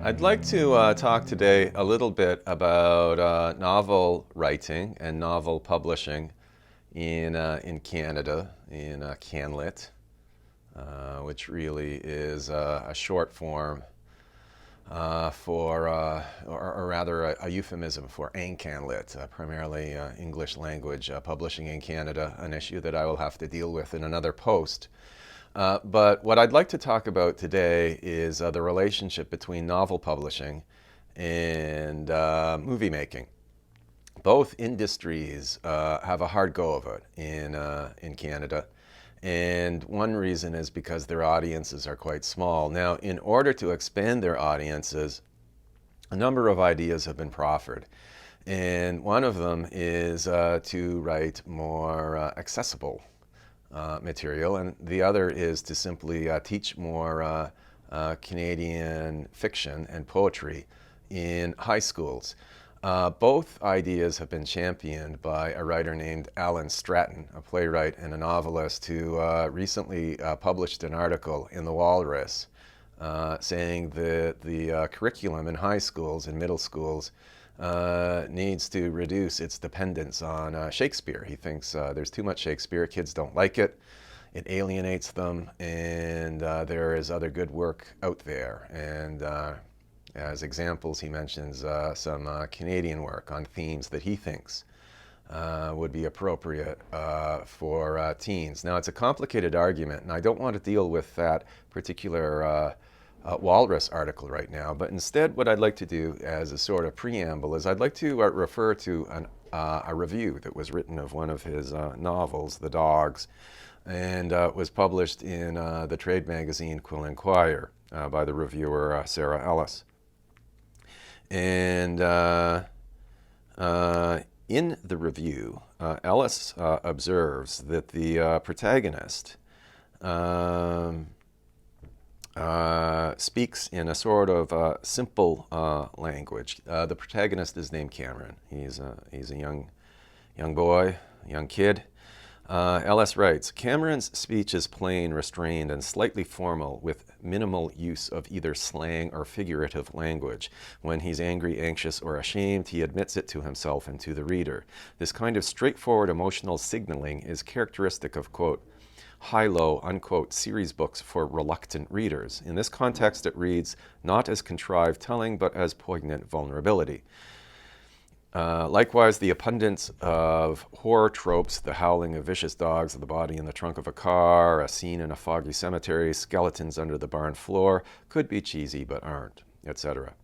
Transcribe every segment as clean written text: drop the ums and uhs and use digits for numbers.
I'd like to talk today a little bit about novel writing and novel publishing in Canada, in CanLit, which really is a short form or rather a euphemism for ANCANLIT, primarily English language publishing in Canada, an issue that I will have to deal with in another post. But what I'd like to talk about today is the relationship between novel publishing and movie making. Both industries have a hard go of it in Canada. And one reason is because their audiences are quite small. Now, in order to expand their audiences, a number of ideas have been proffered. And one of them is to write more accessible material, and the other is to simply teach more Canadian fiction and poetry in high schools. Both ideas have been championed by a writer named Alan Stratton, a playwright and a novelist who recently published an article in The Walrus saying that the curriculum in high schools and middle schools needs to reduce its dependence on Shakespeare. He thinks there's too much Shakespeare, kids don't like it, it alienates them, and there is other good work out there. And as examples, he mentions some Canadian work on themes that he thinks would be appropriate for teens. Now, it's a complicated argument, and I don't want to deal with that particular Walrus article right now, but instead what I'd like to do as a sort of preamble is I'd like to refer to a review that was written of one of his novels, The Dogs, and was published in the trade magazine Quill and Choir by the reviewer Sarah Ellis. And in the review, Ellis observes that the protagonist speaks in a sort of simple language. The protagonist is named Cameron. He's a young boy, young kid. Ellis writes, Cameron's speech is plain, restrained, and slightly formal, with minimal use of either slang or figurative language. When he's angry, anxious, or ashamed, he admits it to himself and to the reader. This kind of straightforward emotional signaling is characteristic of, quote, high-low, unquote, series books for reluctant readers. In this context, it reads not as contrived telling, but as poignant vulnerability. Likewise, the abundance of horror tropes, the howling of vicious dogs, the body in the trunk of a car, a scene in a foggy cemetery, skeletons under the barn floor, could be cheesy but aren't, etc.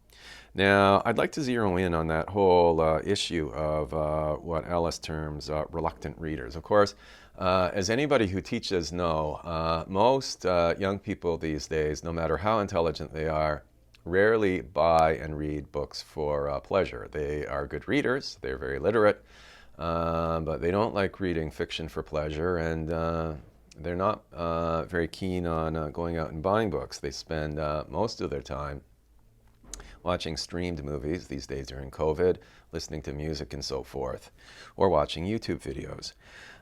Now, I'd like to zero in on that whole issue of what Ellis terms reluctant readers. Of course, as anybody who teaches know, most young people these days, no matter how intelligent they are, rarely buy and read books for pleasure. They are good readers, they're very literate, but they don't like reading fiction for pleasure, and they're not very keen on going out and buying books. They spend most of their time watching streamed movies these days during COVID, listening to music and so forth, or watching YouTube videos.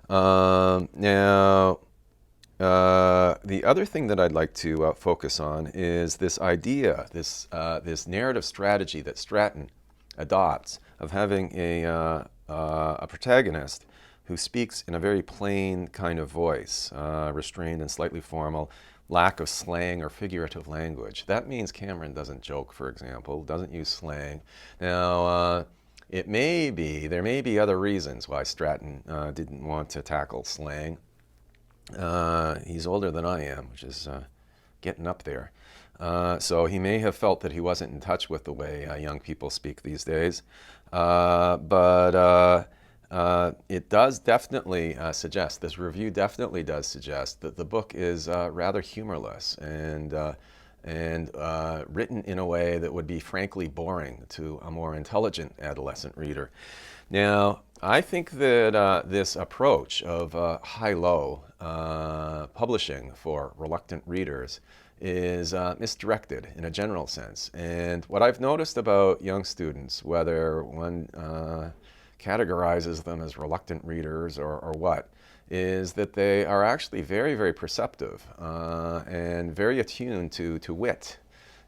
Now, the other thing that I'd like to focus on is this idea, this narrative strategy that Stratton adopts of having a protagonist who speaks in a very plain kind of voice, restrained and slightly formal, lack of slang or figurative language. That means Cameron doesn't joke, for example, doesn't use slang. Now, there may be other reasons why Stratton didn't want to tackle slang. He's older than I am, which is getting up there. So he may have felt that he wasn't in touch with the way young people speak these days. But it does definitely suggest, this review definitely does suggest that the book is rather humorless and written in a way that would be frankly boring to a more intelligent adolescent reader. Now, I think that this approach of high-low publishing for reluctant readers is misdirected in a general sense. And what I've noticed about young students, whether one categorizes them as reluctant readers or what, is that they are actually very, very perceptive and very attuned to wit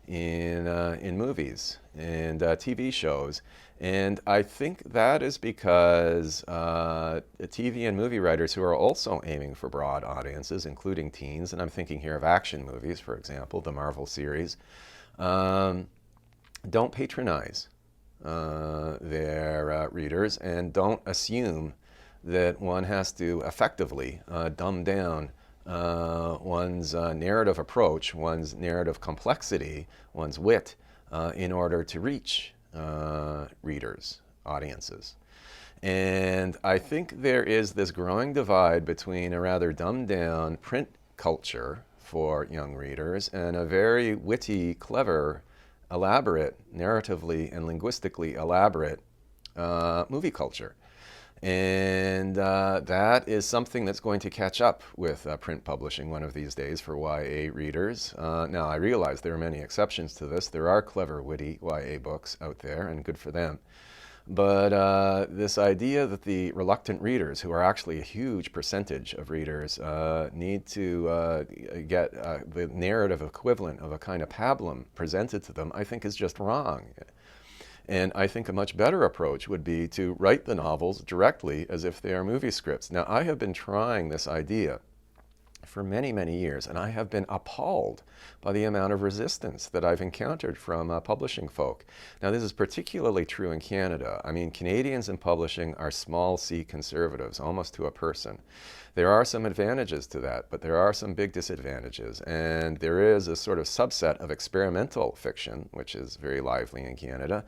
in movies and TV shows. And I think that is because TV and movie writers who are also aiming for broad audiences, including teens, and I'm thinking here of action movies, for example, the Marvel series, um, don't patronize their readers and don't assume that one has to effectively dumb down one's narrative approach, one's narrative complexity, one's wit, in order to reach readers, audiences. And I think there is this growing divide between a rather dumbed down print culture for young readers and a very witty, clever, elaborate, narratively and linguistically elaborate movie culture. And that is something that's going to catch up with print publishing one of these days for YA readers. Now, I realize there are many exceptions to this. There are clever, witty YA books out there, and good for them. But this idea that the reluctant readers, who are actually a huge percentage of readers, need to get the narrative equivalent of a kind of pablum presented to them, I think is just wrong. And I think a much better approach would be to write the novels directly as if they are movie scripts. Now, I have been trying this idea for many, many years, and I have been appalled by the amount of resistance that I've encountered from publishing folk. Now, this is particularly true in Canada. I mean, Canadians in publishing are small c conservatives, almost to a person. There are some advantages to that, but there are some big disadvantages. And there is a sort of subset of experimental fiction, which is very lively in Canada.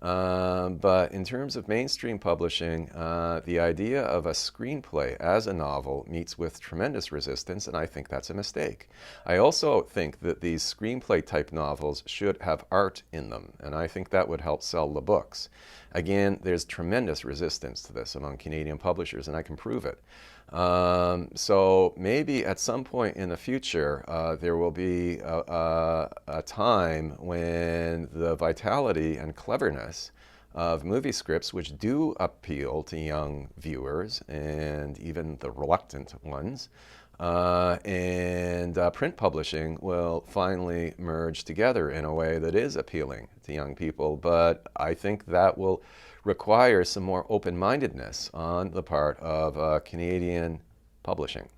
But in terms of mainstream publishing, the idea of a screenplay as a novel meets with tremendous resistance, and I think that's a mistake. I also think that these screenplay type novels should have art in them, and I think that would help sell the books. Again, there's tremendous resistance to this among Canadian publishers, and I can prove it. So maybe at some point in the future, there will be a time when the vitality and cleverness of movie scripts, which do appeal to young viewers and even the reluctant ones, and print publishing will finally merge together in a way that is appealing to young people. But I think that will require some more open-mindedness on the part of Canadian publishing.